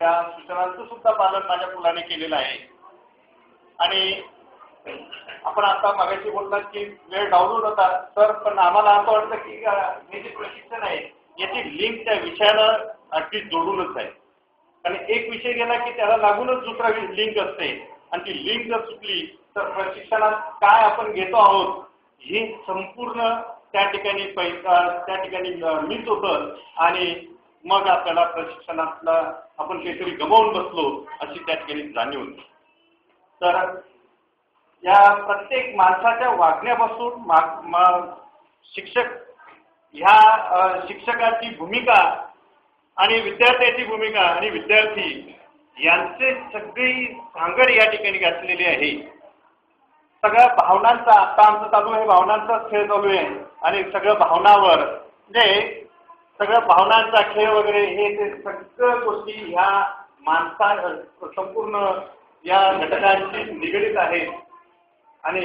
त्या सूचनांचं सुद्धा पालन माझ्या मुलाने केलेलं आहे। आणि आपण आता मागाशी बोललात की वेळ डाउनलोड होता तर, पण आम्हाला असं वाटतं की हे जे प्रशिक्षण आहे याची लिंक त्या विषयाला अगदी जोडूनच आहे। आणि एक विषय गेला की त्याला लागूनच दुसरा लिंक असते आणि ती लिंक जर चुकली तर प्रशिक्षणात काय आपण घेतो आहोत हे संपूर्ण त्या ठिकाणी त्या ठिकाणी मिस होतं आणि मग आपल्याला प्रशिक्षणातला आपण काहीतरी गमावून बसलो अशी त्या ठिकाणी जाणीव होती। तर या प्रत्येक माणसाच्या वागण्यापासून शिक्षक ह्या शिक्षकाची भूमिका आणि विद्यार्थ्याची भूमिका आणि विद्यार्थी यांचे सगळी सांगड या ठिकाणी घातलेली आहे। सगळ्या भावनांचा आता आमचं चालू आहे, भावनांचाच खेळ चालू आहे आणि सगळं भावनावर म्हणजे सगळं भावनांचा खेळ वगैरे हे ते सगळ्या गोष्टी ह्या संपूर्ण या घटकांशी निगडीत आहेत। आणि